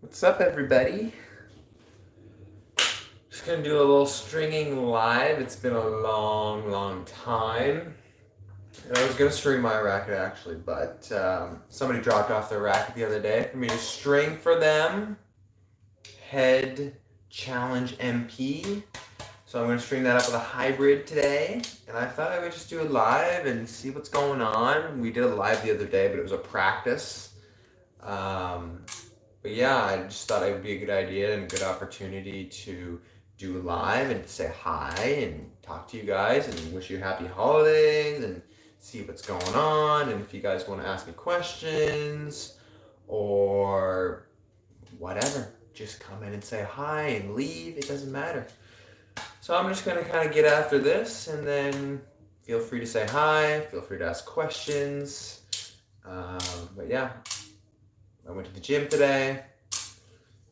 What's up, everybody? Just gonna do a little stringing live. It's been a long time. And I was gonna string my racket actually, but somebody dropped off their racket the other day for me to string for them. Head Challenge MP. So I'm gonna string that up with a hybrid today. And I thought I would just do it live and see what's going on. We did it live the other day, but it was a practice. But yeah, I just thought it would be a good idea and a good opportunity to do live and say hi and talk to you guys and wish you happy holidays and see what's going on. And if you guys want to ask me questions or whatever, just come in and say hi and leave. It doesn't matter. So I'm just going to kind of get after this, and then feel free to say hi, feel free to ask questions. But yeah, I went to the gym today,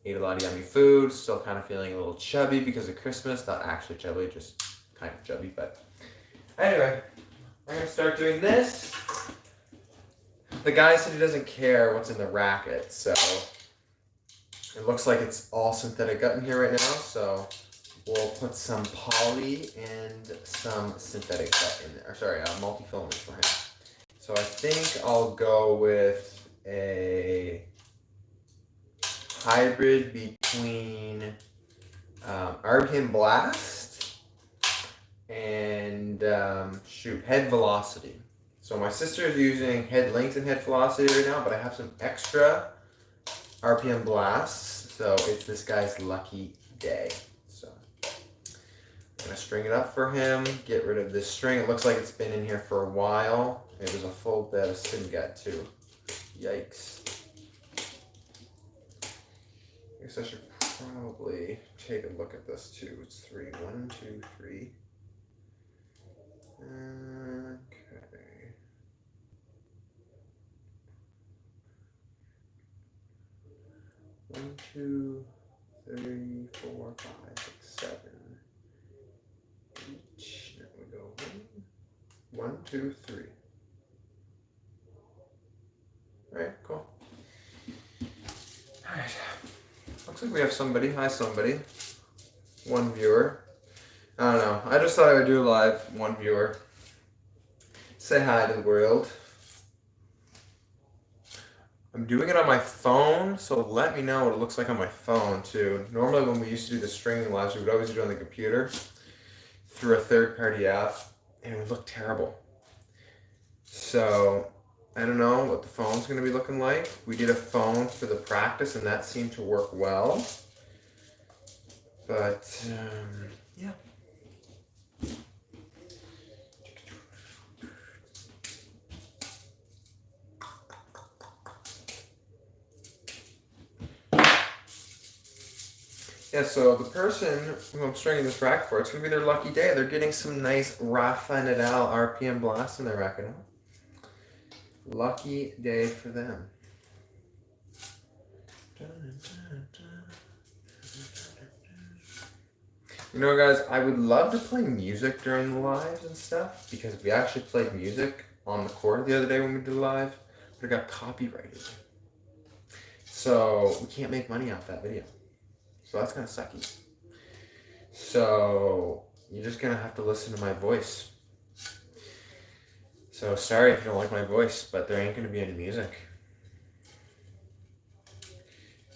ate a lot of yummy food, still kind of feeling a little chubby because of Christmas. Not actually chubby, just kind of chubby. But anyway, I'm going to start doing this. The guy said he doesn't care what's in the racket, so it looks like it's all synthetic gut in here right now. So we'll put some poly and some synthetic gut in there. Sorry, multi-filament for him. So I think I'll go with a hybrid between RPM Blast and head velocity. So my sister is using head length and head velocity right now, but I have some extra RPM Blasts, so it's this guy's lucky day. So I'm gonna string it up for him, get rid of this string. It looks like it's been in here for a while. It was a full bed of syn gut too. Yikes. I guess I should probably take a look at this too. It's 3. 1, 2, 3. Okay. 1, 2, 3, 4, 5, 6, 7. Each. There we go. 1, 2, 3. Alright, cool. Alright. Looks like we have somebody. Hi, somebody. One viewer. I don't know. I just thought I would do a live. One viewer. Say hi to the world. I'm doing it on my phone, so let me know what it looks like on my phone, too. Normally, when we used to do the stringing lives, we would always do it on the computer through a third-party app, and it would look terrible. So I don't know what the phone's going to be looking like. We did a phone for the practice, and that seemed to work well. But, yeah. Yeah, so the person who I'm stringing this rack for, it's going to be their lucky day. They're getting some nice Rafa Nadal RPM Blast in their racket. Lucky day for them. You know, guys, I would love to play music during the lives and stuff, because we actually played music on the court the other day when we did live, but it got copyrighted. So we can't make money off that video. So that's kind of sucky. So you're just going to have to listen to my voice. So sorry if you don't like my voice, but there ain't going to be any music.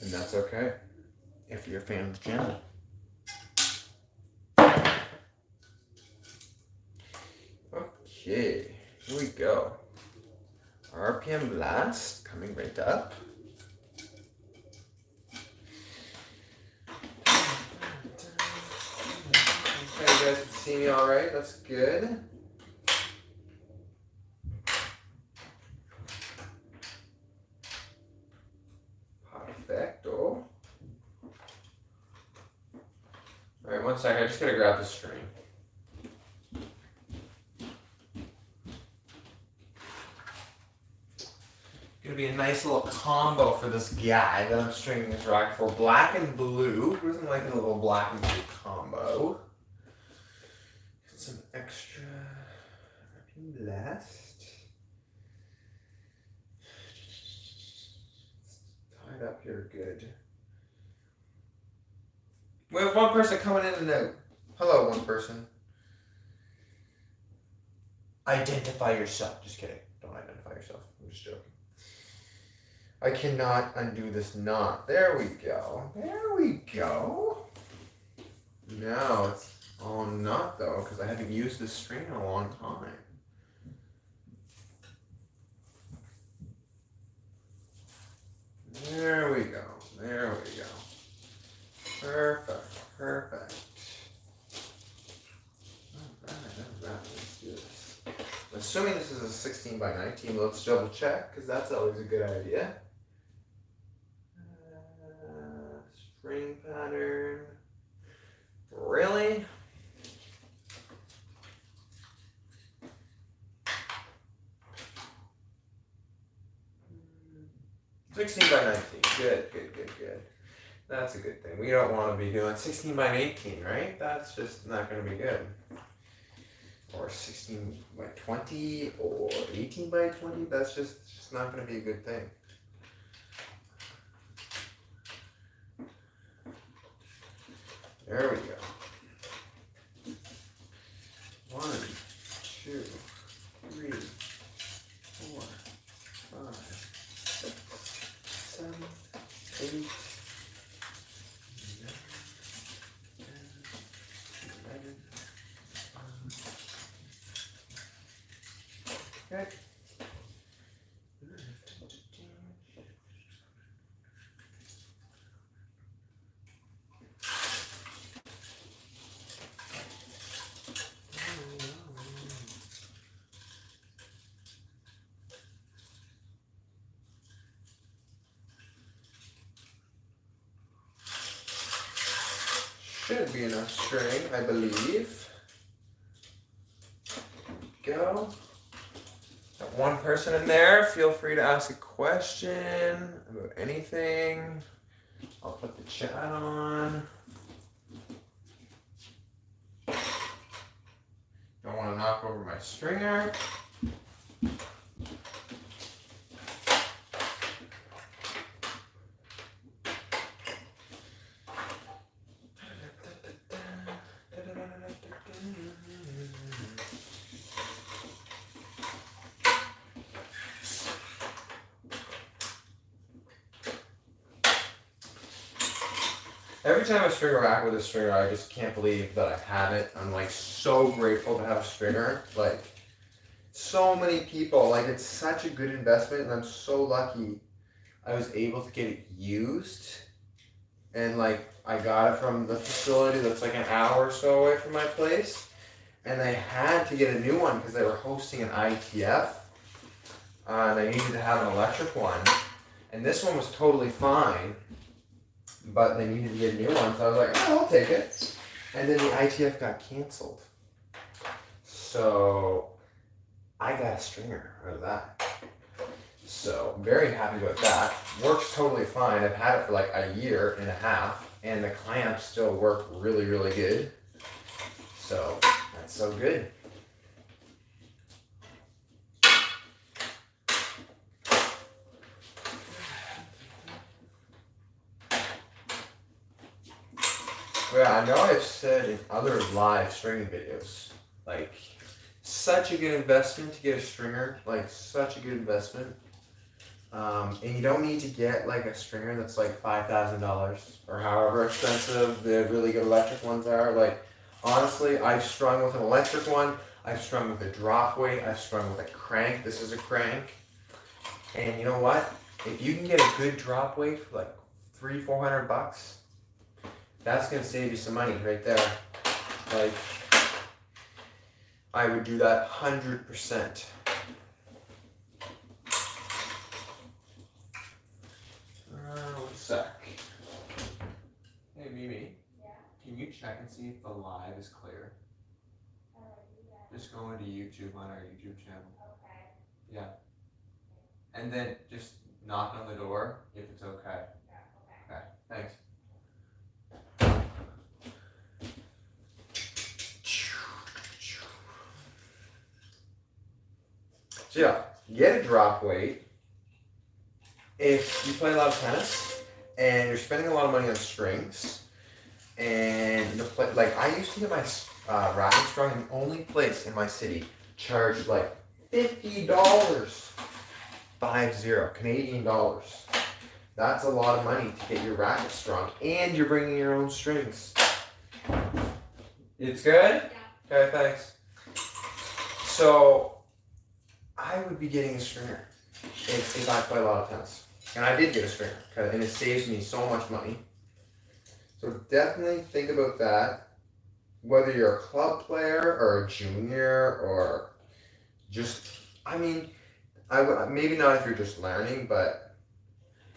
And that's okay if you're a fan of the channel. Okay, here we go. RPM Blast coming right up. Okay, you guys can see me all right. That's good. Perfecto. All right, one second. I just gotta grab the string. Gonna be a nice little combo for this guy that I'm stringing this rack for. Black and blue. Who doesn't like a little black and blue combo? Get some extra Blast. Tied up here good. We have one person coming in and out. Hello, one person. Identify yourself. Just kidding. Don't identify yourself. I'm just joking. I cannot undo this knot. There we go. There we go. Now it's all knot though, because I haven't used this string in a long time. There we go. There we go. Perfect. Perfect. Alright, let's do this. I'm assuming this is a 16 by 19. Let's double check, because that's always a good idea. String pattern. Really? $16 by 19. Good, good, good, good. That's a good thing. We don't want to be doing 16 by 18, right? That's just not going to be good. Or 16 by 20 or 18 by 20. That's just not going to be a good thing. There we go. 1, 2, 3, 4, 5, 6, 7, 8, 9, 10, 11, 12. Okay. Should be enough string, I believe. Go. Got one person in there. Feel free to ask a question about anything. I'll put the chat on. Don't want to knock over my stringer. Every time I string a rack with a stringer, I just can't believe that I have it. I'm like so grateful to have a stringer. Like so many people, like it's such a good investment, and I'm so lucky I was able to get it used. And like I got it from the facility that's like an hour or so away from my place, and I had to get a new one because they were hosting an ITF, and I needed to have an electric one. And this one was totally fine, but they needed to get a new one, so I was like, oh, I'll take it. And then the ITF got canceled. So I got a stringer out of that. So very happy about that. Works totally fine. I've had it for like a year and a half, and the clamps still work really, really good. So that's so good. Yeah, I know I've said in other live stringing videos, like, such a good investment to get a stringer, like, such a good investment. And you don't need to get, like, a stringer that's, like, $5,000 or however expensive the really good electric ones are. Like, honestly, I've strung with an electric one, I've strung with a drop weight, I've strung with a crank. This is a crank. And you know what? If you can get a good drop weight for, like, $300-400, that's going to save you some money right there. Like, I would do that 100%. One sec. Hey, Mimi. Yeah? Can you check and see if the live is clear? Just go into YouTube on our YouTube channel. Okay. Yeah. And then just knock on the door if it's okay. Yeah, okay. Okay, thanks. So yeah, get a drop weight. If you play a lot of tennis and you're spending a lot of money on strings And like I used to get my racket strung, and the only place in my city charged like $50, 50 Canadian dollars. That's a lot of money to get your racket strung, and you're bringing your own strings. It's good? Yeah. Okay, thanks. So I would be getting a stringer if I play a lot of tennis. And I did get a stringer, and it saves me so much money. So definitely think about that. Whether you're a club player or a junior or just, I mean, maybe not if you're just learning, but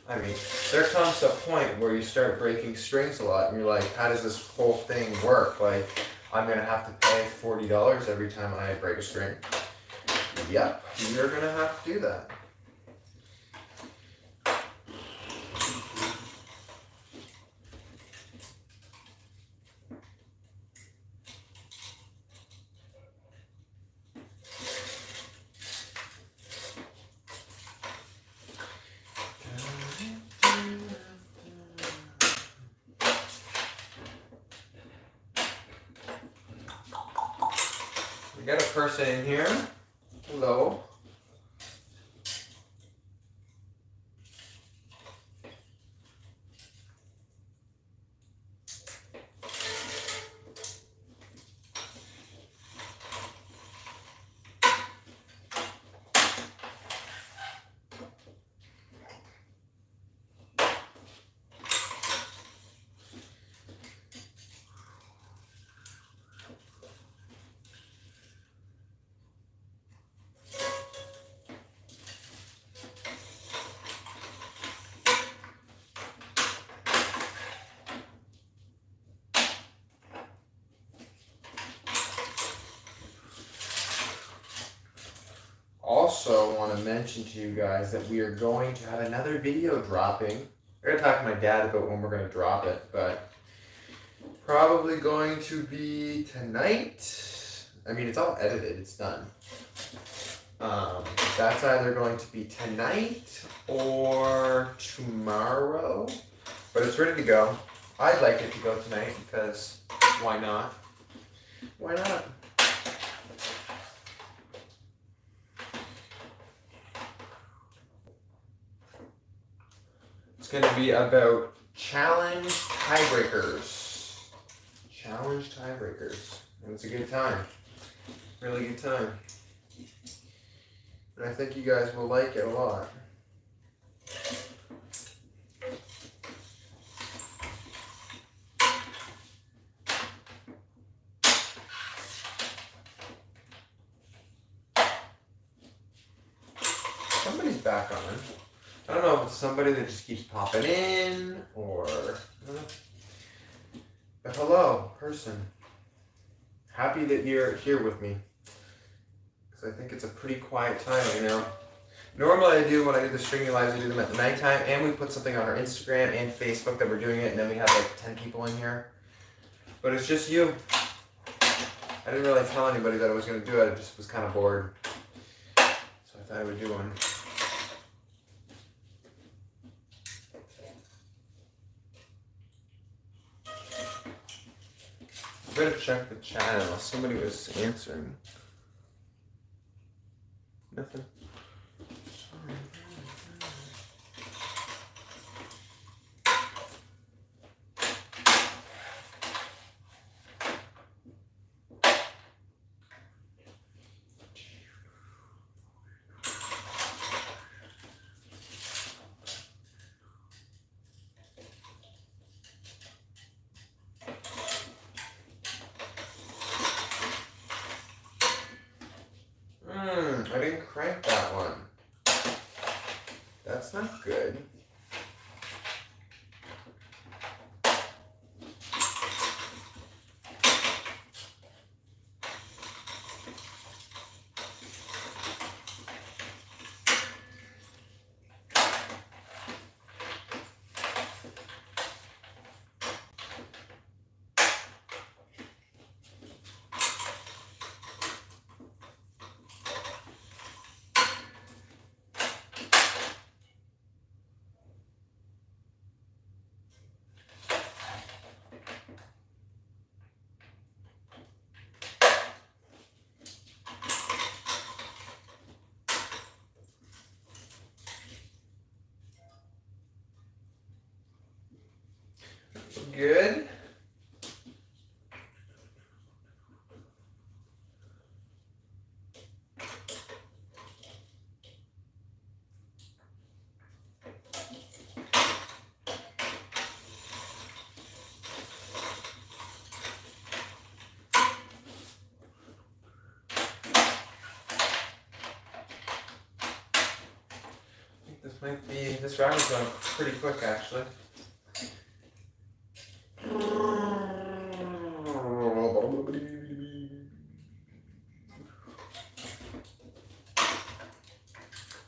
I mean, there comes a point where you start breaking strings a lot and you're like, how does this whole thing work? Like, I'm going to have to pay $40 every time I break a string. Yep, you're going to have to do that. We got a person in here. Hello. Also want to mention to you guys that we are going to have another video dropping. I gotta talk to my dad about when we're going to drop it, but probably going to be tonight. I mean, it's all edited, it's done. That's either going to be tonight or tomorrow, but it's ready to go. I'd like it to go tonight because why not? Why not? It's going to be about challenge tiebreakers. Challenge tiebreakers. And it's a good time. Really good time. And I think you guys will like it a lot. Somebody's back on. I don't know if it's somebody that just keeps popping in or I don't know. But hello, person. Happy that you're here with me. Because I think it's a pretty quiet time right now. Normally I do, when I do the streaming lives, I do them at the nighttime, and we put something on our Instagram and Facebook that we're doing it, and then we have like 10 people in here. But it's just you. I didn't really tell anybody that I was going to do it, I just was kind of bored. So I thought I would do one. I better check the chat unless somebody was answering. Nothing. I didn't crank that one. That's not good. Good. This racket's going pretty quick actually.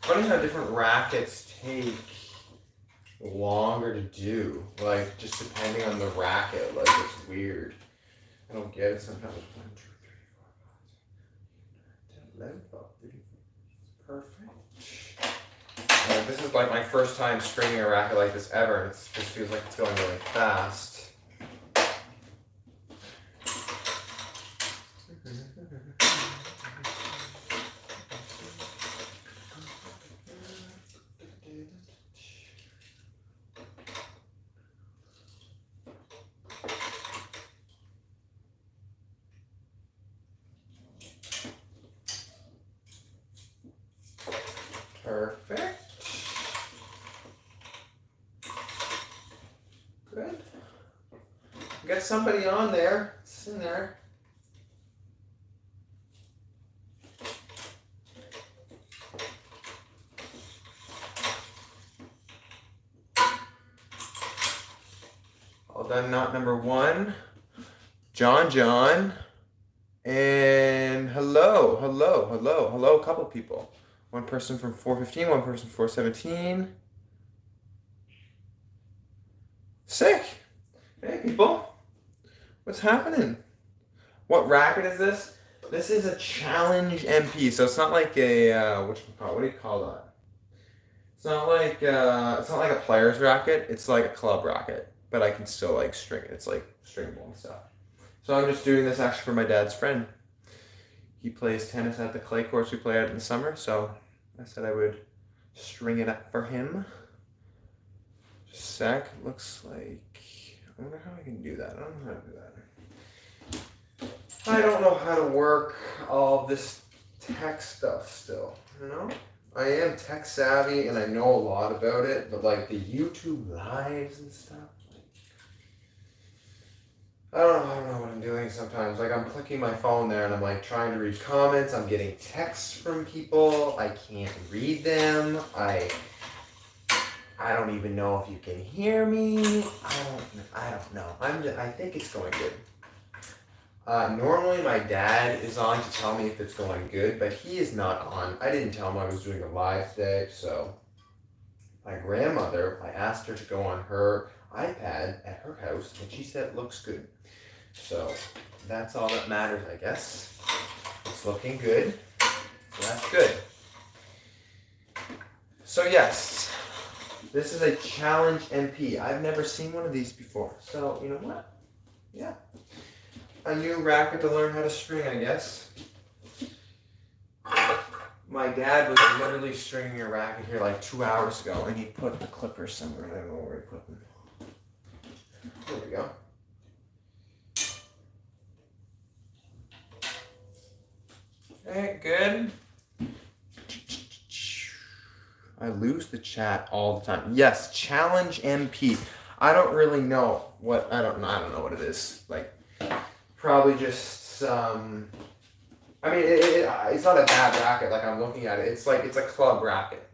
Funny how different rackets take longer to do, like just depending on the racket. Like it's weird. I don't get it sometimes. 1, 2, 3, 4, 5, 6, 7, 8, 9, 10, 11, 12, 13, 14. Perfect. This is like my first time stringing a racket like this ever, and it just feels like it's going really fast. Perfect. Good. We got somebody on there. It's in there. All done. Knot number 1. John. And hello. A couple people. One person from 415, one person from 417. Sick. Hey, people. What's happening? What racket is this? This is a Challenge MP, so it's not like a what do you call that? It's not like a player's racket. It's like a club racket, but I can still like string it. It's like stringable and stuff. So I'm just doing this actually for my dad's friend. He plays tennis at the clay courts we play at in the summer, so I said I would string it up for him. Just a sec. Looks like, I wonder how I can do that. I don't know how to do that. I don't know how to work all this tech stuff still, you know? I am tech savvy and I know a lot about it, but like the YouTube lives and stuff, I don't know what I'm doing sometimes. Like I'm clicking my phone there and I'm like trying to read comments. I'm getting texts from people. I can't read them. I don't even know if you can hear me. I don't know. I think it's going good. Normally my dad is on to tell me if it's going good, but he is not on. I didn't tell him I was doing a live today, so my grandmother, I asked her to go on her iPad at her house, and she said it looks good. So that's all that matters, I guess. It's looking good, so that's good. So yes, this is a Challenge MP. I've never seen one of these before, so you know what? Yeah. A new racket to learn how to string, I guess. My dad was literally stringing a racket here like 2 hours ago, and he put the clippers somewhere. I don't know where he put them. There we go. Okay, good. I lose the chat all the time. Yes, Challenge MP. I don't really know what I don't know what it is. Like probably just I mean it's not a bad racket. Like I'm looking at it. It's a club racket.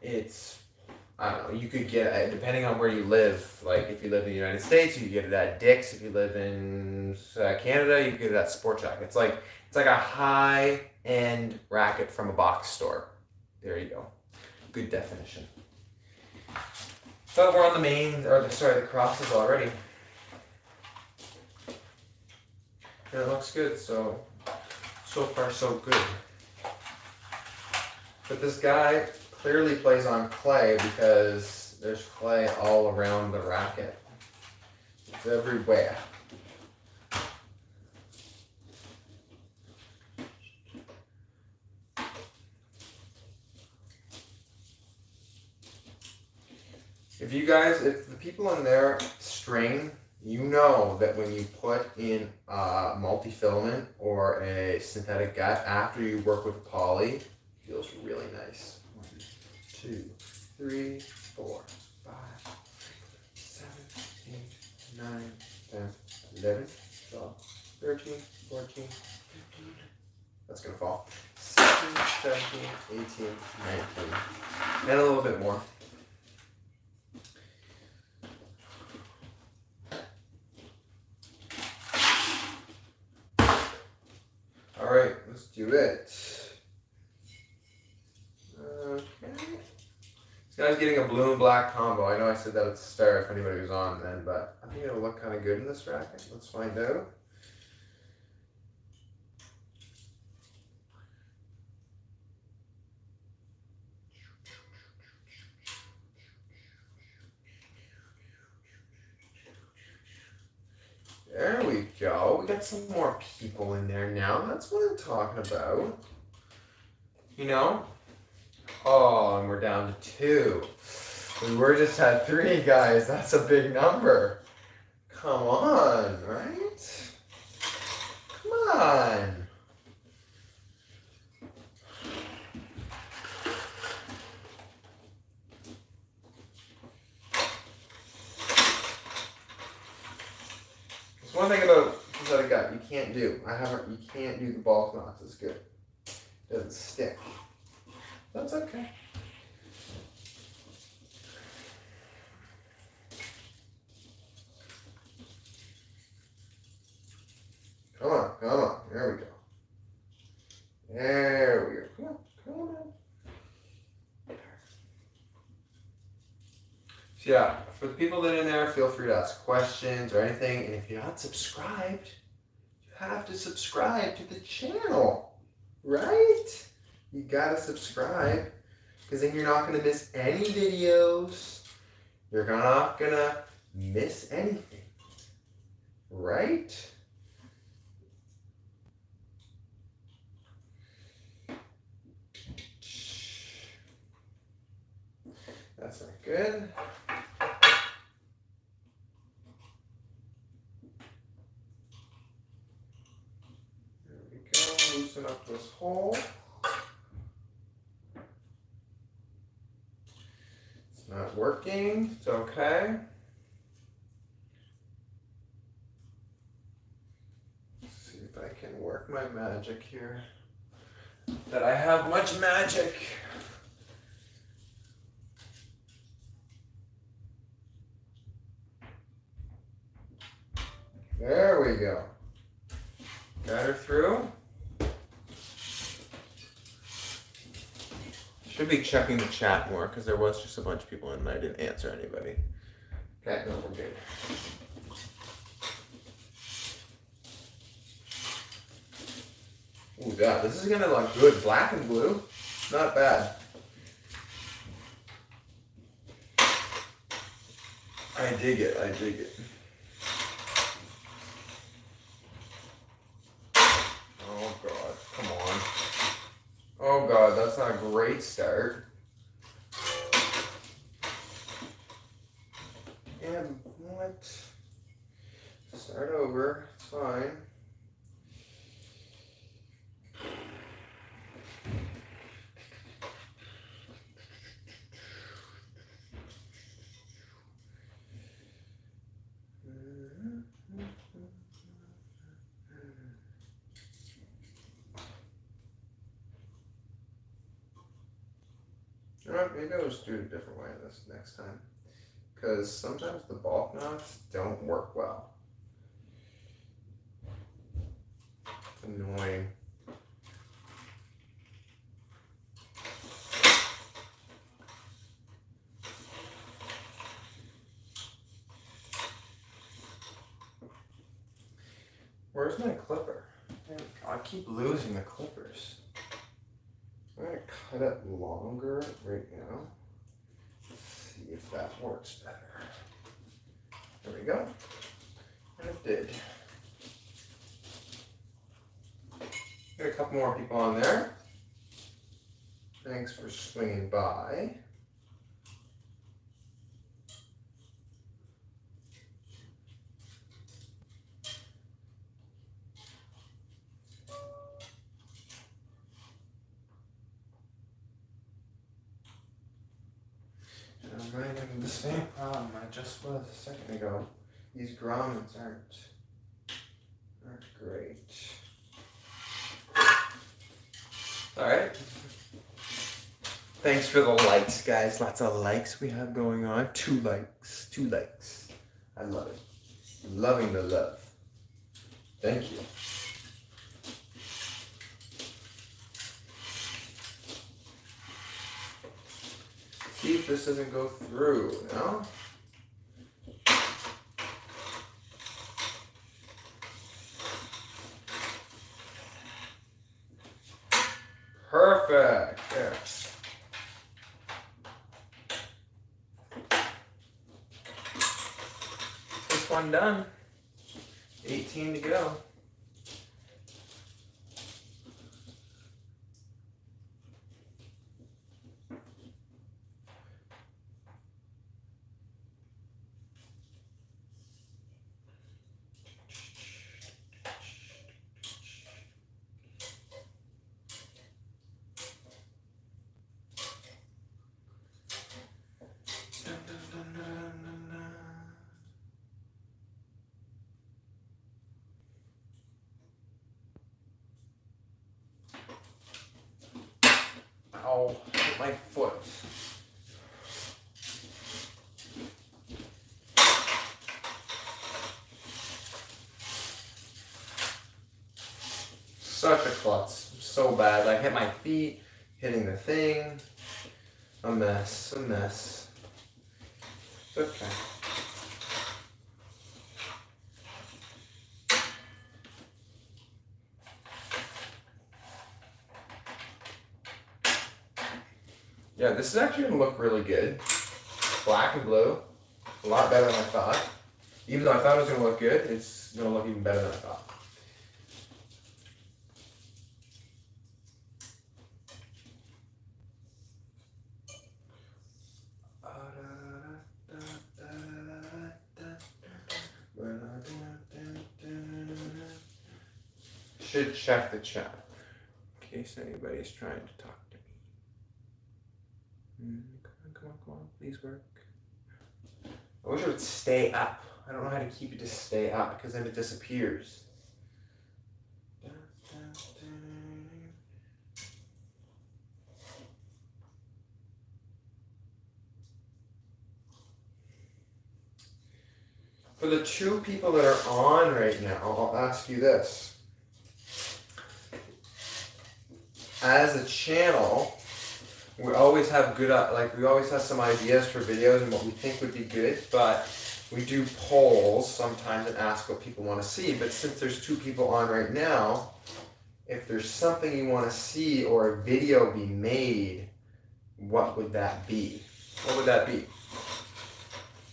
It's I don't know. You could get it depending on where you live. Like if you live in the United States, you could get it at Dick's. If you live in Canada, you could get it at Sport Jack. It's like a high-end racket from a box store. There you go. Good definition. But we're on the main, the crosses already. And it looks good. So far so good. But this guy clearly plays on clay because there's clay all around the racket. It's everywhere. If the people in there string, you know that when you put in a multi-filament or a synthetic gut after you work with a poly, it feels really nice. 1, 2, 3, 4, 5, 7, 8, 9, 10, 11, 12, 13, 14, 15. That's gonna fall. 16, 17, 18, 19. And a little bit more. All right, let's do it. Okay. This guy's getting a blue and black combo. I know I said that at the start if anybody was on then, but I think it'll look kind of good in this racket. Let's find out. There we go. We got some more people in there now. That's what I'm talking about. You know? Oh, and we're down to 2. We were just at 3, guys. That's a big number. Come on, right? Come on. There's one thing about synthetic gut you can't do. You can't do the ball knots as good. It doesn't stick. That's okay. Come on, come on. There we go. There we go. Come on, come on. So yeah, for the people that are in there, feel free to ask questions or anything. And if you're not subscribed, you have to subscribe to the channel, right? You gotta subscribe, because then you're not gonna miss any videos. You're not gonna miss anything, right? That's not good. There we go. Loosen up this hole. It's not working. It's okay. Let's see if I can work my magic here. That I have much magic. There we go. Got her through. Should be checking the chat more because there was just a bunch of people in and I didn't answer anybody. Okay, no, we're good. Ooh, yeah, this is gonna look good. Black and blue, not bad. I dig it, I dig it. Oh God, come on. Oh God, that's not a great start. And what? Start over, it's fine. Alright, maybe I'll just do it a different way this next time. Because sometimes the bulk knots don't work well. It's annoying. Where's my clipper? I keep losing the clippers. I'm going to cut it longer right now. See if that works better. There we go. And it did. Got a couple more people on there. Thanks for swinging by. I'm running into the same problem I just was a second ago. These grommets aren't great. Alright. Thanks for the likes, guys. Lots of likes we have going on. 2 likes. 2 likes. I love it. Loving the love. Thank you. See if this doesn't go through, no? Perfect. There. This one done. 18 to go. Ow, hit my foot. Such a klutz. So bad. I hit my feet, hitting the thing. A mess. A mess. It's okay. Yeah, this is actually going to look really good. Black and blue. A lot better than I thought. Even though I thought it was going to look good, it's going to look even better than I thought. Should check the chat in case anybody's trying to talk to me. Come on, please work. I wish it would stay up. I don't know how to keep it to stay up because then it disappears. For the 2 people that are on right now, I'll ask you this. As a channel, we always have we always have some ideas for videos and what we think would be good, but we do polls sometimes and ask what people want to see. But since there's 2 people on right now, if there's something you want to see or a video be made, what would that be? What would that be?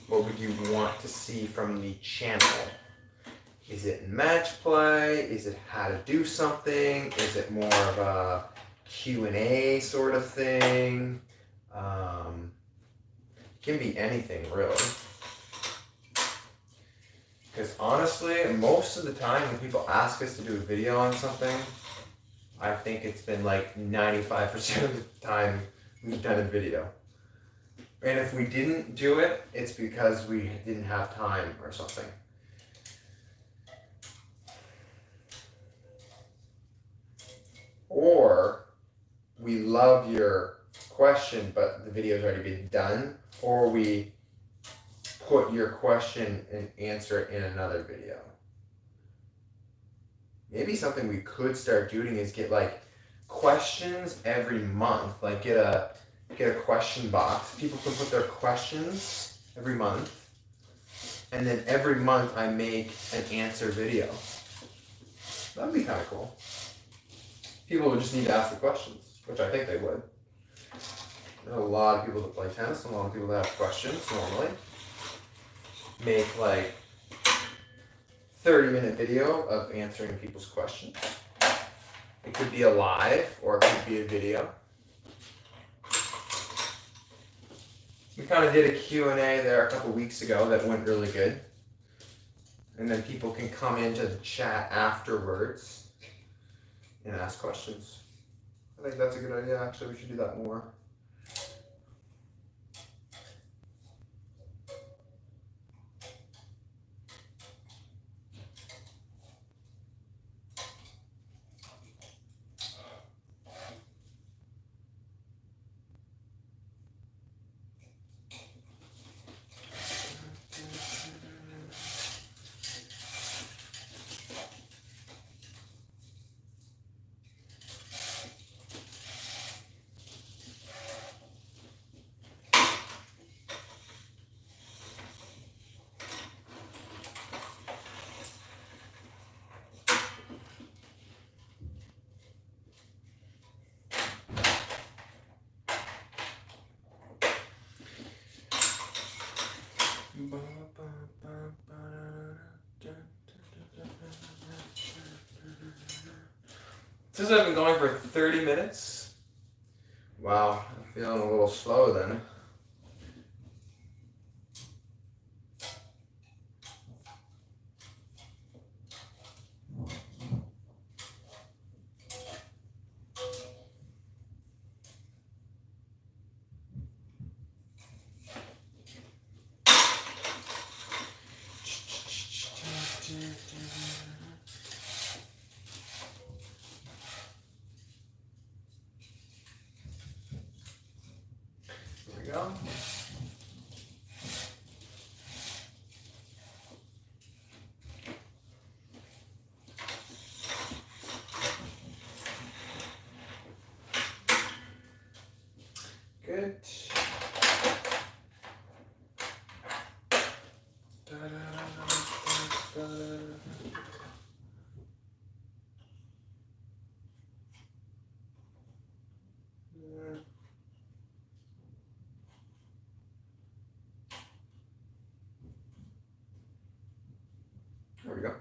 What would you want to see from the channel? Is it match play? Is it how to do something? Is it more of a Q&A sort of thing? Can be anything, really. Because honestly, most of the time when people ask us to do a video on something, I think it's been like 95% of the time we've done a video. And if we didn't do it, it's because we didn't have time or something. Or we love your question, but the video's already been done, or we put your question and answer it in another video. Maybe something we could start doing is get like questions every month, like get a question box. People can put their questions every month, and then every month I make an answer video. That'd be kind of cool. People would just need to ask the questions, which I think they would. There's a lot of people that play tennis, and a lot of people that have questions normally. Make like 30-minute video of answering people's questions. It could be a live or it could be a video. We kind of did a Q&A there a couple weeks ago that went really good. And then people can come into the chat afterwards and ask questions. I think that's a good idea. Actually, we should do that more. Since I've been going for 30 minutes. Wow, I'm feeling a little slow then. Here we go. Good. There we go.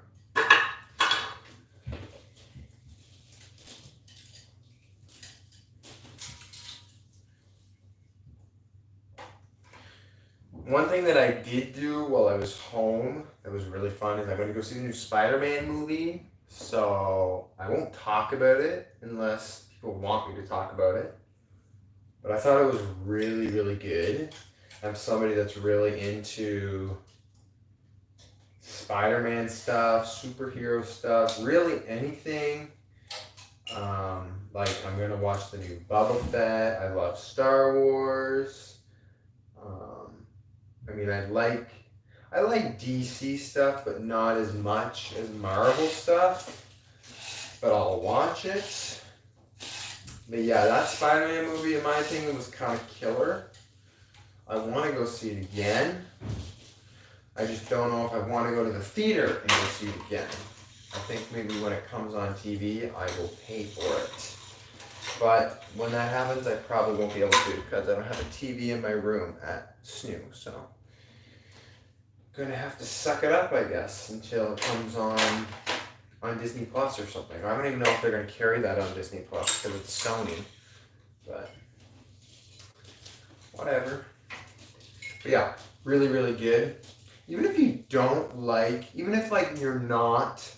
One thing that I did do while I was home that was really fun is I went to go see the new Spider-Man movie. So I won't talk about it unless people want me to talk about it. But I thought it was really, really good. I'm somebody that's really into Spider-Man stuff, superhero stuff, really anything. Like I'm gonna watch the new Boba Fett. I love Star Wars. I mean, I like DC stuff, but not as much as Marvel stuff. But I'll watch it. But yeah, that Spider-Man movie, in my opinion, was kind of killer. I want to go see it again. I just don't know if I want to go to the theater and go see it again. I think maybe when it comes on TV, I will pay for it. But when that happens, I probably won't be able to because I don't have a TV in my room at SNU. So I'm gonna have to suck it up, I guess, until it comes on Disney Plus or something. I don't even know if they're gonna carry that on Disney Plus because it's Sony. But whatever. But yeah, really, really good. Even if you don't like, even if like you're not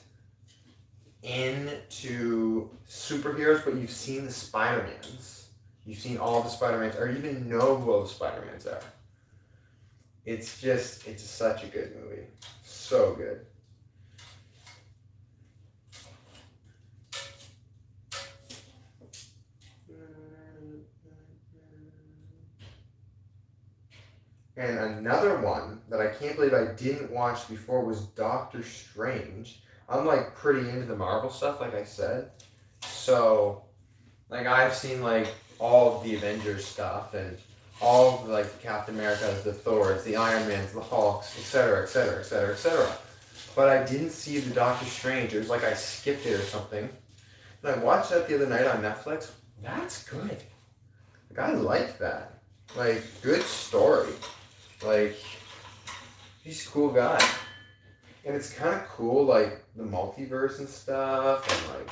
into superheroes, but you've seen the Spider-Mans, you've seen all the Spider-Mans, or even know who all the Spider-Mans are. It's such a good movie. So good. And another one that I can't believe I didn't watch before was Doctor Strange. I'm like pretty into the Marvel stuff, like I said. So, like I've seen like all of the Avengers stuff and all of like the Captain Americas, the Thors, the Iron Mans, the Hulks, etc., etc., etc., etc. But I didn't see the Doctor Strange. It was like I skipped it or something. And I watched that the other night on Netflix. That's good. Like I like that. Like good story. Like he's a cool guy. And it's kind of cool, like the multiverse and stuff, and like,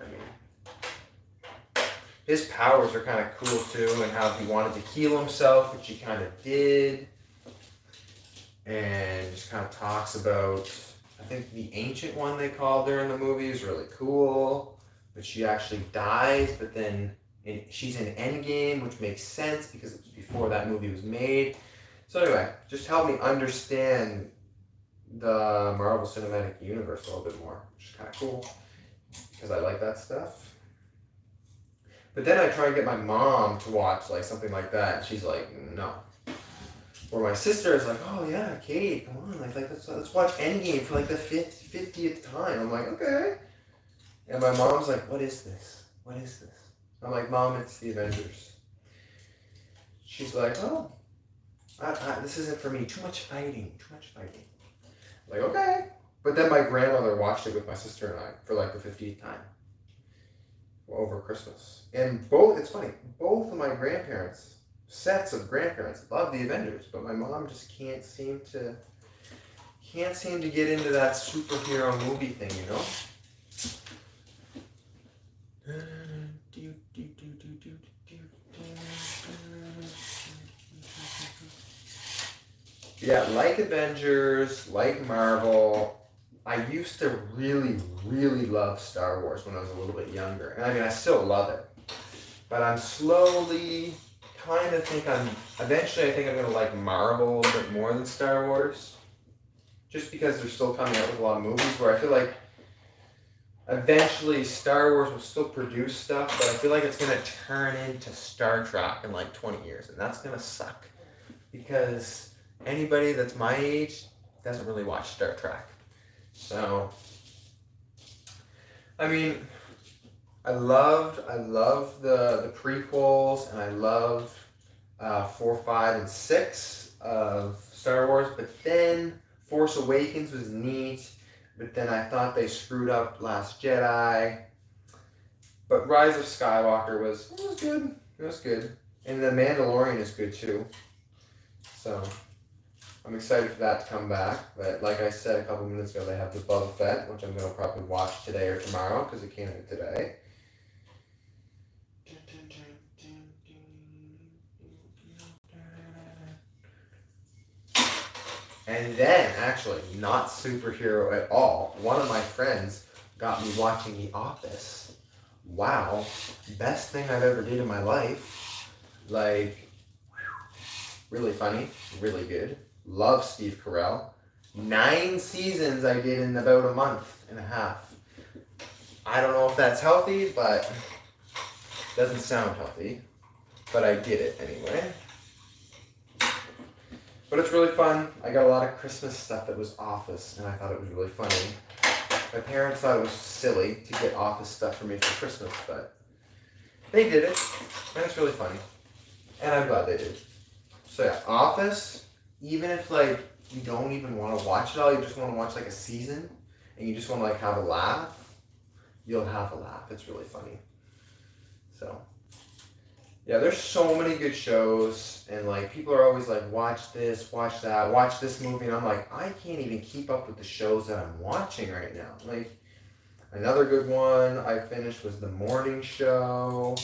I mean, his powers are kind of cool too, and how he wanted to heal himself, which he kind of did, and just kind of talks about, I think the ancient one they called her in the movie is really cool, but she actually dies, but then she's in Endgame, which makes sense because it was before that movie was made. So anyway, just help me understand the Marvel Cinematic Universe a little bit more, which is kind of cool because I like that stuff. But then I try and get my mom to watch like something like that, and she's like, no. Or my sister is like, oh yeah, Cade, come on, like let's watch Endgame for like the 50th time. I'm like, okay. And my mom's like, what is this? What is this? I'm like, Mom, it's the Avengers. She's like, oh, this isn't for me. Too much fighting. Like, okay. But then my grandmother watched it with my sister and I for like the 50th time over Christmas. And it's funny, both of my grandparents, sets of grandparents, love the Avengers, but my mom just can't seem to get into that superhero movie thing, you know? Yeah, like Avengers, like Marvel, I used to really, really love Star Wars when I was a little bit younger. And I mean, I still love it. But I'm slowly kind of think eventually I think I'm going to like Marvel a little bit more than Star Wars. Just because they're still coming out with a lot of movies where I feel like eventually Star Wars will still produce stuff, but I feel like it's going to turn into Star Trek in like 20 years. And that's going to suck. Because anybody that's my age doesn't really watch Star Trek. So, I mean, I loved the prequels, and I loved 4, 5, and 6 of Star Wars. But then Force Awakens was neat. But then I thought they screwed up Last Jedi. But Rise of Skywalker was good. It was good, and The Mandalorian is good too. So I'm excited for that to come back. But like I said a couple minutes ago, they have the Boba Fett, which I'm going to probably watch today or tomorrow because it came out today. And then, actually, not superhero at all, one of my friends got me watching The Office. Wow, best thing I've ever did in my life. Like, really funny, really good. Love Steve Carell. 9 seasons I did in about a month and a half. I don't know if that's healthy, but doesn't sound healthy. But I did it anyway. But it's really fun. I got a lot of Christmas stuff that was Office, and I thought it was really funny. My parents thought it was silly to get Office stuff for me for Christmas, but they did it, and it's really funny. And I'm glad they did. So yeah, Office, even if like you don't even want to watch it all, you just want to watch like a season, and you just want to like have a laugh, you'll have a laugh. It's really funny. So yeah, there's so many good shows, and like people are always like, watch this, watch that, watch this movie, and I'm like, I can't even keep up with the shows that I'm watching right now. Like, another good one I finished was The Morning Show.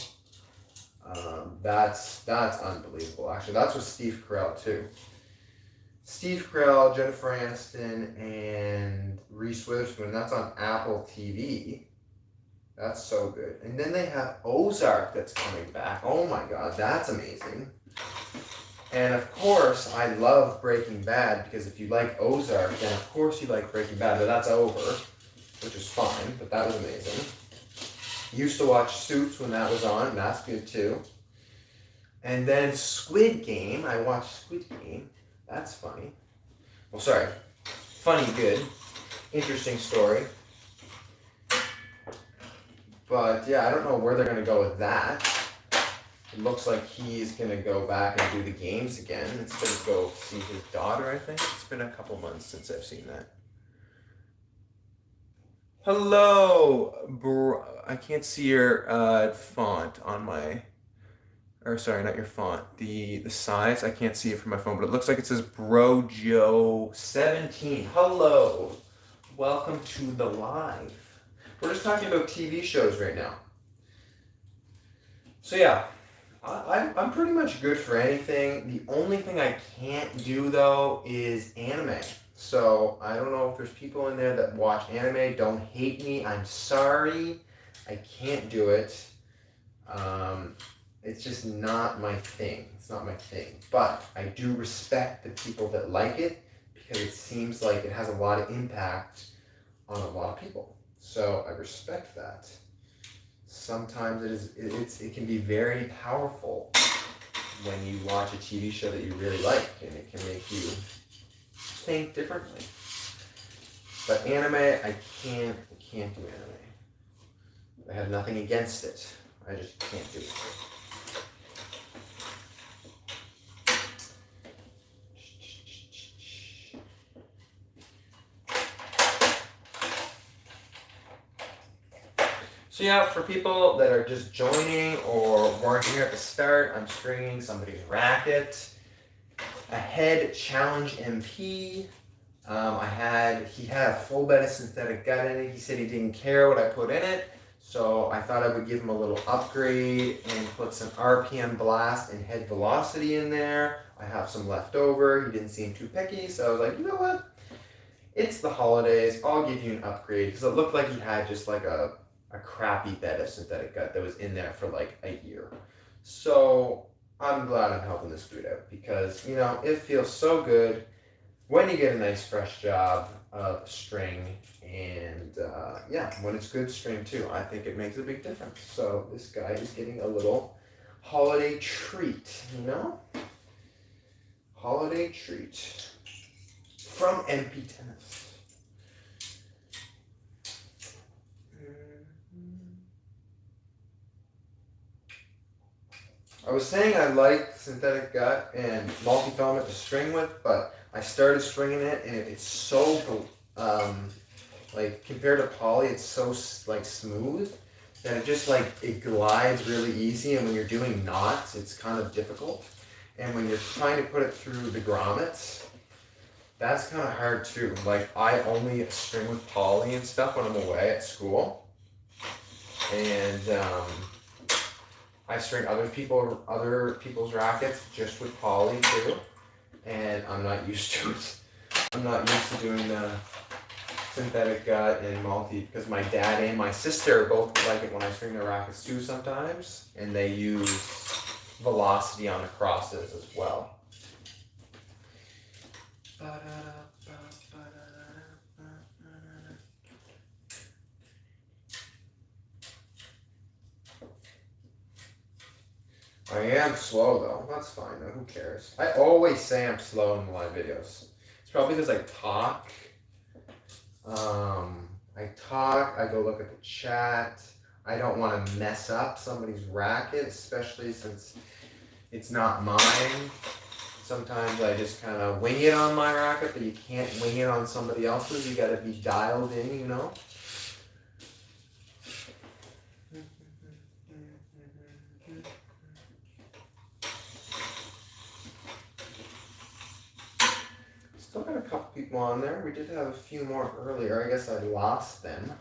That's unbelievable. Actually, that's with Steve Carell too. Steve Carell, Jennifer Aniston, and Reese Witherspoon. That's on Apple TV. That's so good. And then they have Ozark that's coming back. Oh my god, that's amazing. And of course, I love Breaking Bad, because if you like Ozark, then of course you like Breaking Bad, but that's over, which is fine, but that was amazing. Used to watch Suits when that was on, and that's good too. And then Squid Game, I watched Squid Game. That's funny. Well, sorry. Funny, good. Interesting story. But yeah, I don't know where they're going to go with that. It looks like he's going to go back and do the games again instead of go see his daughter, I think. It's been a couple months since I've seen that. Hello, I can't see your font on my, or sorry, not your font, the size. I can't see it from my phone, but it looks like it says Brojo17. Hello, welcome to the live. We're just talking about TV shows right now. So yeah, I'm pretty much good for anything. The only thing I can't do though is anime. So I don't know if there's people in there that watch anime. Don't hate me. I'm sorry. I can't do it. It's just not my thing. It's not my thing. But I do respect the people that like it, because it seems like it has a lot of impact on a lot of people. So I respect that. Sometimes it can be very powerful when you watch a TV show that you really like, and it can make you think differently. But anime, I can't do anime. I have nothing against it. I just can't do it. So yeah, for people that are just joining or weren't here at the start, I'm stringing somebody's racket. A head challenge MP. He had a full bed of synthetic gut in it. He said he didn't care what I put in it, So I thought I would give him a little upgrade and put some RPM blast and head velocity in there. I have some left over. He didn't seem too picky, so I was like, you know what? It's the holidays. I'll give you an upgrade because it looked like he had just like a crappy bed of synthetic gut that was in there for like a year. So I'm glad I'm helping this dude out because, you know, it feels so good when you get a nice fresh job of string, and yeah, when it's good string too. I think it makes a big difference. So this guy is getting a little holiday treat, you know? Holiday treat from MP Tennis. I was saying I like synthetic gut and multi-filament to string with, but I started stringing it and it's so, like compared to poly, it's so like smooth that it just like, it glides really easy, and when you're doing knots, it's kind of difficult. And when you're trying to put it through the grommets, that's kind of hard too. Like I only string with poly and stuff when I'm away at school. And I string other people's rackets just with poly too, and I'm not used to it. I'm not used to doing the synthetic gut and multi because my dad and my sister both like it when I string their rackets too sometimes, and they use velocity on the crosses as well. I am slow though, that's fine though, who cares? I always say I'm slow in my videos. It's probably because I talk. I go look at the chat. I don't want to mess up somebody's racket, especially since it's not mine. Sometimes I just kind of wing it on my racket, but you can't wing it on somebody else's. You got to be dialed in, you know? Still got a couple people on there. We did have a few more earlier. I guess I lost them.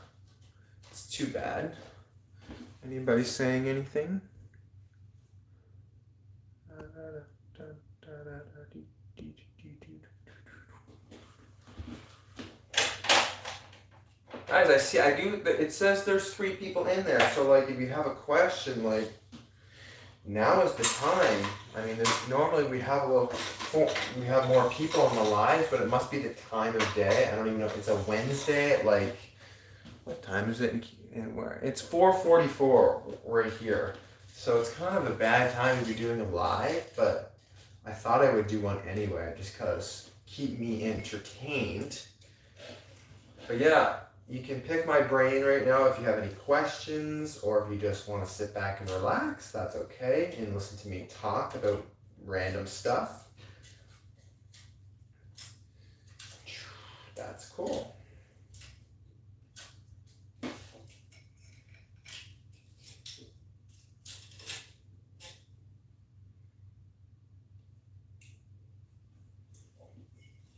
It's too bad. Anybody saying anything? Guys, it says there's 3 people in there. So like if you have a question, like now is the time. I mean, normally we have more people on the live, but it must be the time of day. I don't even know if it's a Wednesday at like, what time is it and where? It's 4:44 right here. So it's kind of a bad time to be doing a live, but I thought I would do one anyway, just because keep me entertained. But yeah, you can pick my brain right now if you have any questions, or if you just want to sit back and relax, that's okay, and listen to me talk about random stuff. That's cool.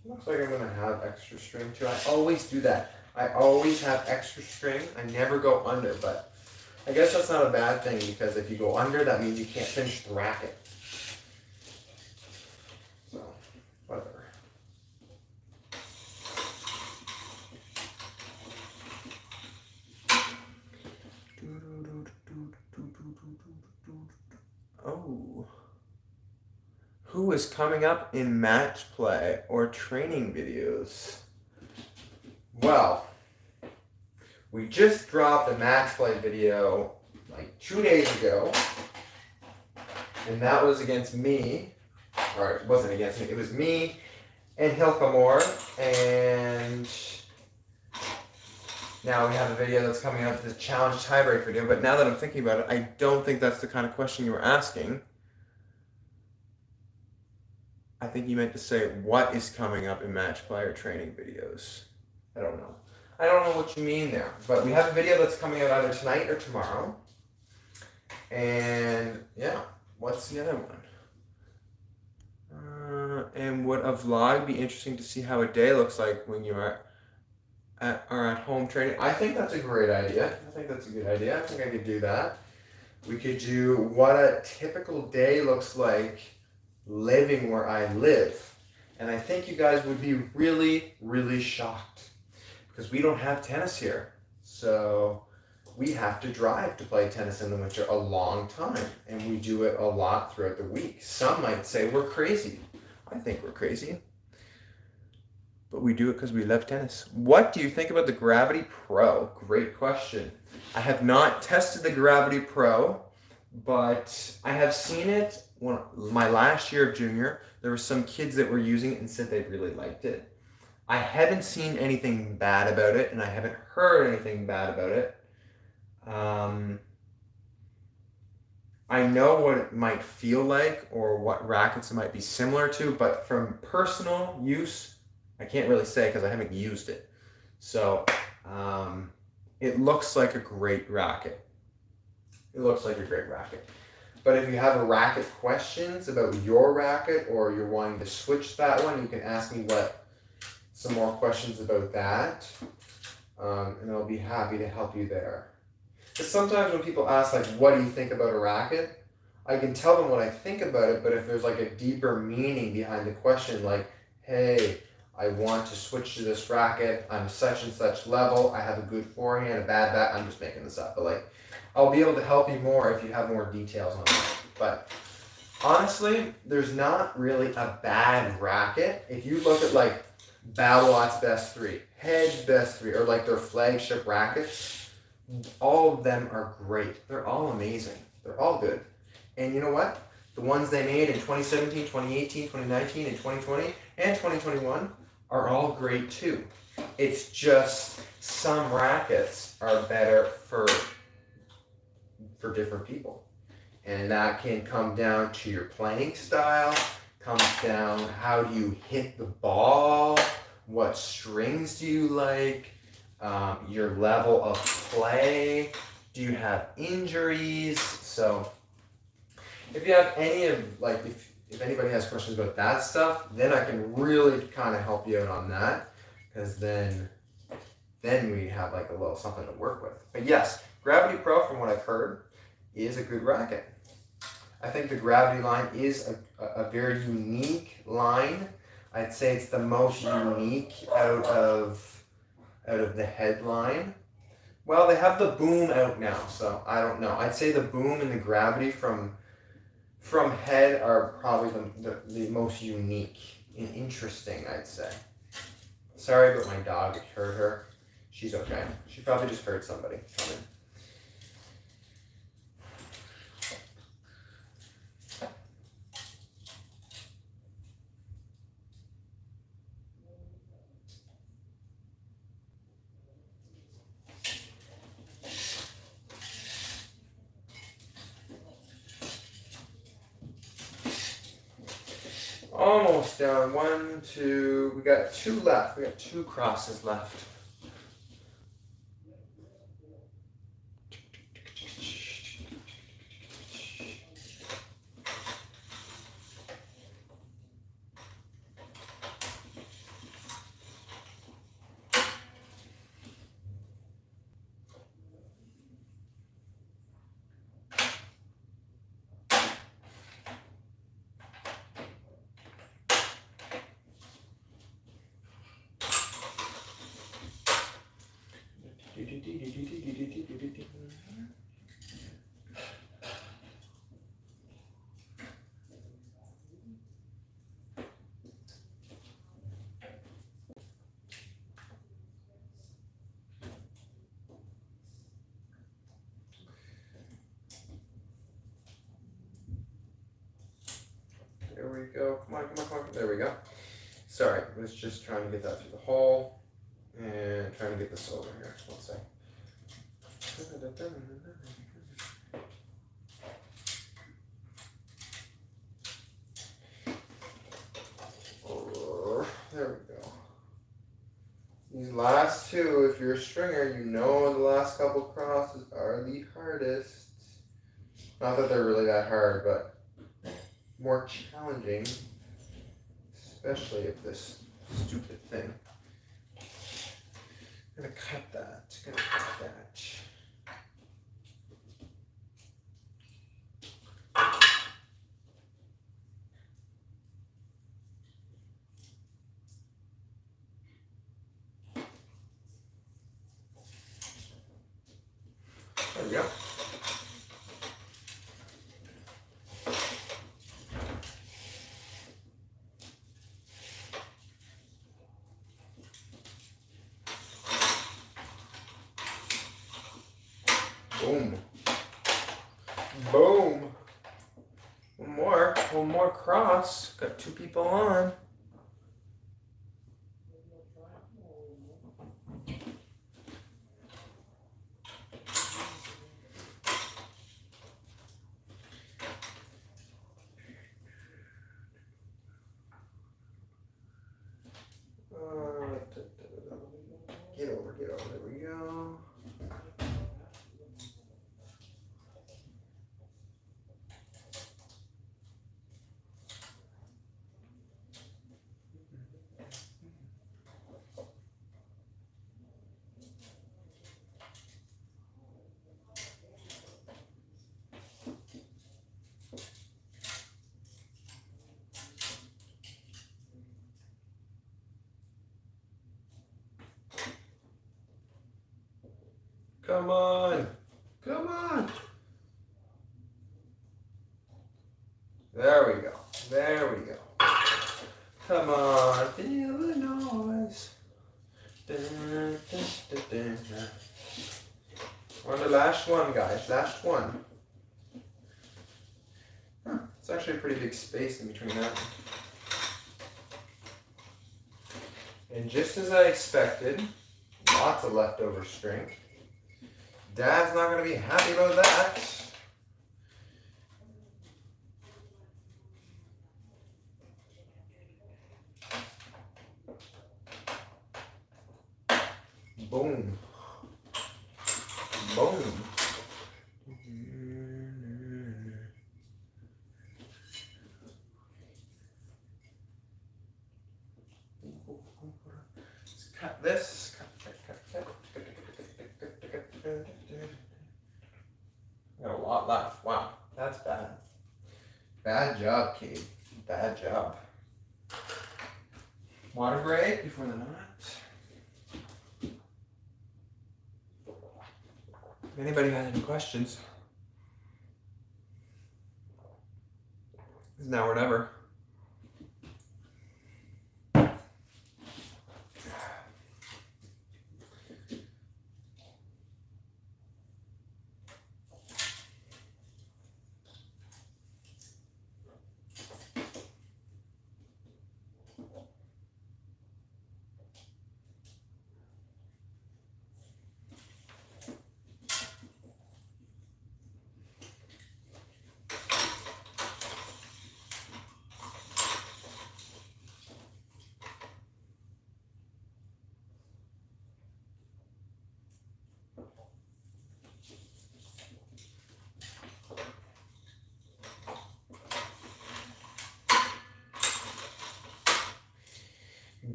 Looks like I'm going to have extra string too. I always do that. I always have extra string. I never go under, but I guess that's not a bad thing, because if you go under, that means you can't finish the racket. So, whatever. Oh. Who is coming up in match play or training videos? Well, we just dropped a match play video like 2 days ago, and that was against me, or it wasn't against me, it was me and Hilka Moore, and now we have a video that's coming out, the challenge tiebreak video, but now that I'm thinking about it, I don't think that's the kind of question you were asking. I think you meant to say what is coming up in match play or training videos. I don't know. I don't know what you mean there, but we have a video that's coming out either tonight or tomorrow. And yeah, what's the other one? And would a vlog be interesting to see how a day looks like when you are or at home training. I think that's a great idea. I think that's a good idea. I think I could do that. We could do what a typical day looks like living where I live. And I think you guys would be really, really shocked because we don't have tennis here. So we have to drive to play tennis in the winter a long time. And we do it a lot throughout the week. Some might say we're crazy. I think we're crazy. But we do it because we love tennis. What do you think about the Gravity Pro? Great question. I have not tested the Gravity Pro, but I have seen it my last year of junior. There were some kids that were using it and said they really liked it. I haven't seen anything bad about it, and I haven't heard anything bad about it. I know what it might feel like or what rackets it might be similar to, but from personal use, I can't really say because I haven't used it. So it looks like a great racket. It looks like a great racket. But if you have racket questions about your racket or you're wanting to switch that one, you can ask me some more questions about that. And I'll be happy to help you there. Because sometimes when people ask, like, what do you think about a racket? I can tell them what I think about it, but if there's like a deeper meaning behind the question, like, hey, I want to switch to this racket, I'm such and such level, I have a good forehand, a bad back, I'm just making this up, but like, I'll be able to help you more if you have more details on that. But honestly, there's not really a bad racket. If you look at like Babolat's best three, Hedge's best three, or like their flagship rackets, all of them are great. They're all amazing. They're all good. And you know what? The ones they made in 2017, 2018, 2019, and 2020, and 2021 are all great too. It's just some rackets are better for different people. And that can come down to your playing style, comes down how do you hit the ball, what strings do you like, your level of play, do you have injuries? So if you have any of, like, if anybody has questions about that stuff, then I can really kind of help you out on that, because then we have like a little something to work with. But yes, Gravity Pro, from what I've heard, is a good racket. I think the Gravity line is a very unique line. I'd say it's the most unique out of the headline. Well, they have the Boom out now, so I don't know. I'd say the Boom and the Gravity from head are probably the most unique and interesting, I'd say. Sorry, but my dog hurt her. She's okay. She probably just heard somebody coming. Almost done. 1, 2. We got 2 left. We got 2 crosses left. There we go. Come on. There we go. Sorry, I was just trying to get that through the hole and trying to get this over here. One sec. There we go. These last 2, if you're a stringer, you know the last couple crosses are the hardest. Not that they're really that hard, but more challenging, especially if this stupid thing. Gonna cut that. Gonna cut that. There we go. Boom. Boom. One more cross. Got 2 people on. Get over, there we go. Come on. Come on. There we go. There we go. Come on. Feel the noise. Dun, dun, dun, dun, dun. On the last one, guys. Last one. Huh. It's actually a pretty big space in between that. And just as I expected, lots of leftover string. Dad's not going to be happy about that. Boom. Boom. Let's cut this. Cut. Got a lot left. Wow, that's bad. Bad job, Cade. Bad job. Water break before the knot. If anybody has any questions, it's now or never.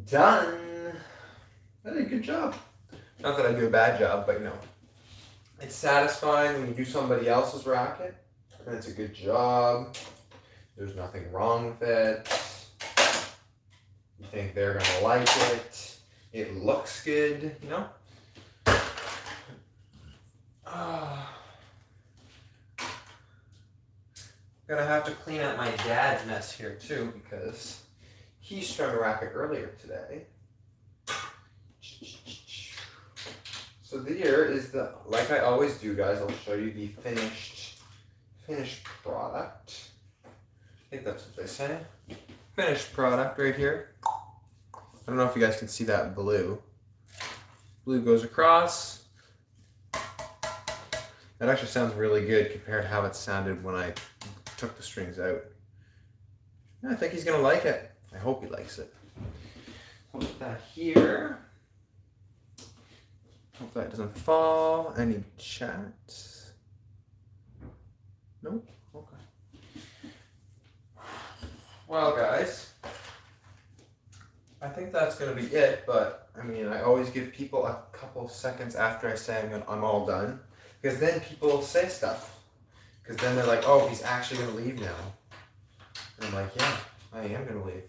Done. I did a good job. Not that I do a bad job, but you know, it's satisfying when you do somebody else's racket, and it's a good job. There's nothing wrong with it. You think they're gonna like it. It looks good, you know? Gonna have to clean up my dad's mess here too, because he strung a racket earlier today. So here is the, like I always do, guys, I'll show you the finished product. I think that's what they say. Finished product right here. I don't know if you guys can see that blue. Blue goes across. That actually sounds really good compared to how it sounded when I took the strings out. I think he's gonna like it. I hope he likes it. Put that here. Hope that doesn't fall. Any chats? Nope. Okay. Well, guys, I think that's gonna be it. But I mean, I always give people a couple seconds after I say I'm all done, because then people say stuff. Because then they're like, oh, he's actually gonna leave now. And I'm like, yeah, I am gonna leave.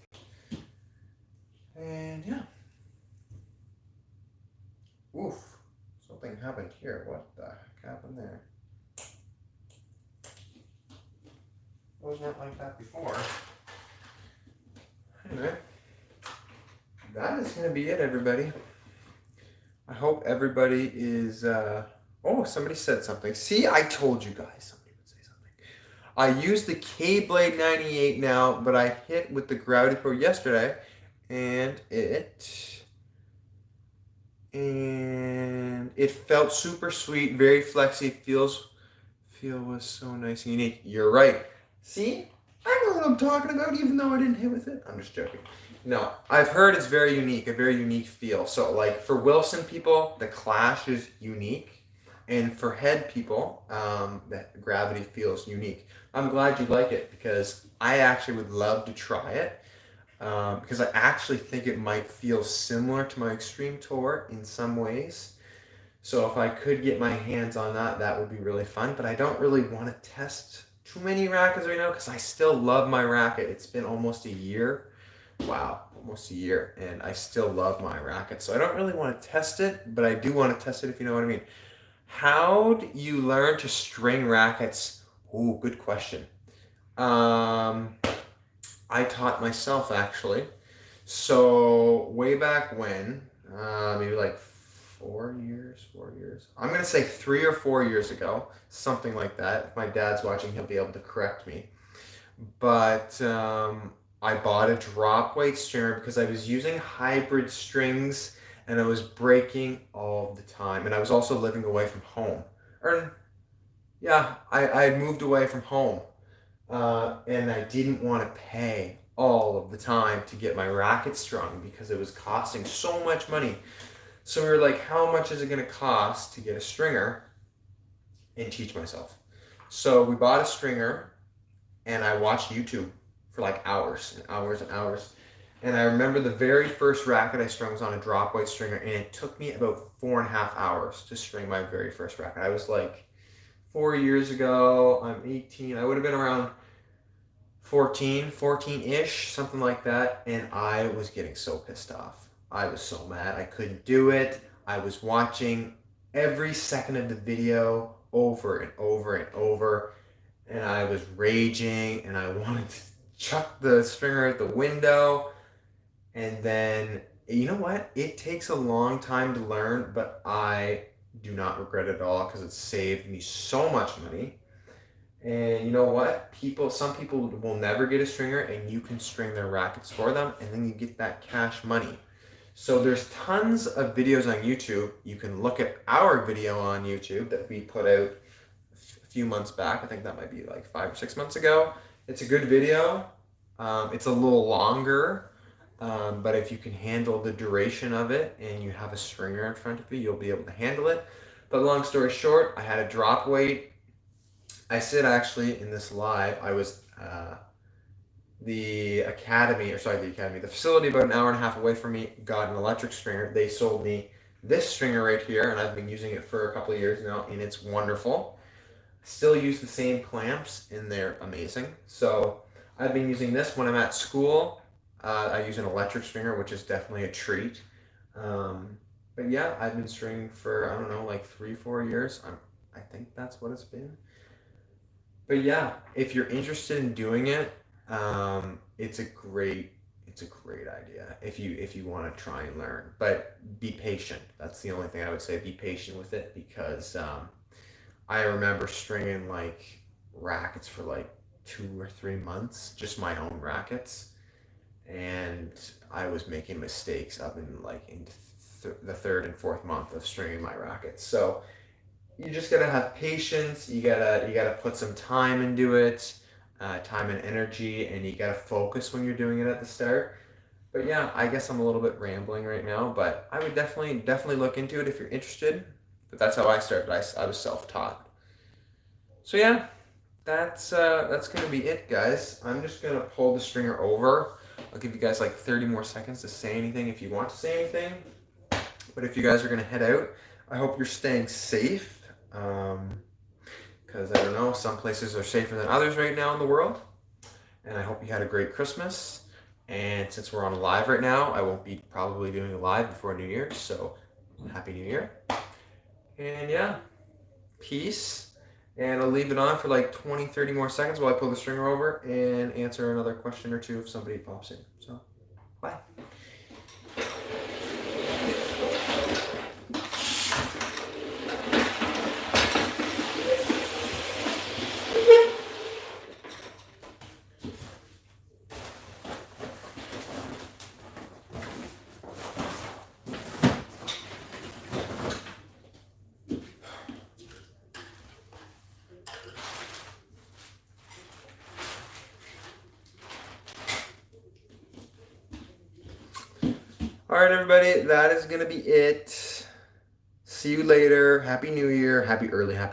And yeah. Oof. Something happened here. What the heck happened there? Wasn't it like that before? Anyway, that is going to be it, everybody. I hope everybody is. Oh, somebody said something. See, I told you guys somebody would say something. I use the K-Blade 98 now, but I hit with the Gravity Pro yesterday, and it felt super sweet, very flexy. Feel was so nice and unique. You're right. See, I know what I'm talking about, even though I didn't hit with it. I'm just joking. No, I've heard it's very unique, a very unique feel. So, like for Wilson people, the Clash is unique, and for Head people, the Gravity feels unique. I'm glad you like it because I actually would love to try it. Because I actually think it might feel similar to my Extreme Tour in some ways. So if I could get my hands on that, that would be really fun. But I don't really want to test too many rackets right now because I still love my racket. It's been almost a year. Wow, almost a year. And I still love my racket. So I don't really want to test it, but I do want to test it if you know what I mean. How do you learn to string rackets? Ooh, good question. I taught myself actually. So way back when, maybe like 4 years. I'm gonna say 3 or 4 years ago, something like that. If my dad's watching, he'll be able to correct me. But I bought a drop weight stringer because I was using hybrid strings and I was breaking all the time. And I was also living away from home. I had moved away from home. And I didn't want to pay all of the time to get my racket strung because it was costing so much money. So we were like, how much is it going to cost to get a stringer and teach myself? So we bought a stringer and I watched YouTube for like hours and hours and hours. And I remember the very first racket I strung was on a drop weight stringer, and it took me about 4.5 hours to string my very first racket. I was like 4 years ago, I'm 18. I would have been around 14-ish, something like that. And I was getting so pissed off. I was so mad. I couldn't do it. I was watching every second of the video over and over and over. And I was raging and I wanted to chuck the stringer out the window. And then, you know what? It takes a long time to learn, but I do not regret it at all because it saved me so much money. And you know what? Some people will never get a stringer, and you can string their rackets for them, and then you get that cash money. So there's tons of videos on YouTube. You can look at our video on YouTube that we put out a few months back. I think that might be like 5 or 6 months ago. It's a good video. It's a little longer, but if you can handle the duration of it and you have a stringer in front of you, you'll be able to handle it. But long story short, I had a drop weight. I said actually in this live, I was the facility about an hour and a half away from me got an electric stringer. They sold me this stringer right here, and I've been using it for a couple of years now, and it's wonderful. Still use the same clamps, and they're amazing. So I've been using this when I'm at school. I use an electric stringer, which is definitely a treat. But yeah, I've been stringing for, I don't know, like 3-4 years. I think that's what it's been. But yeah, if you're interested in doing it, it's a great idea if you want to try and learn. But be patient. That's the only thing I would say. Be patient with it because I remember stringing like rackets for like 2 or 3 months, just my own rackets, and I was making mistakes up in the third and fourth month of stringing my rackets. So you just gotta have patience. You gotta put some time into it, time and energy, and you gotta focus when you're doing it at the start. But yeah, I guess I'm a little bit rambling right now, but I would definitely look into it if you're interested. But that's how I started. I was self-taught. So yeah, that's gonna be it, guys. I'm just gonna pull the stringer over. I'll give you guys like 30 more seconds to say anything if you want to say anything. But if you guys are going to head out, I hope you're staying safe. Because I don't know, some places are safer than others right now in the world. And I hope you had a great Christmas. And since we're on a live right now, I won't be probably doing a live before New Year's. So Happy New Year. And yeah, peace. And I'll leave it on for like 20, 30 more seconds while I pull the stringer over and answer another question or two if somebody pops in. So, bye. All right, everybody, that is going to be it. See you later. Happy New Year. Happy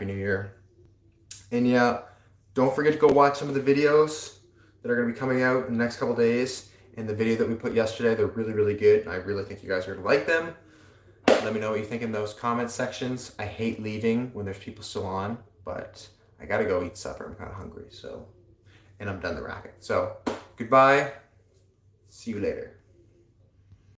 New Year. And yeah, don't forget to go watch some of the videos that are going to be coming out in the next couple days. And the video that we put yesterday, they're really, really good. I really think you guys are going to like them. Let me know what you think in those comment sections. I hate leaving when there's people still on, but I got to go eat supper. I'm kind of hungry, so, and I'm done the racket. So, goodbye. See you later.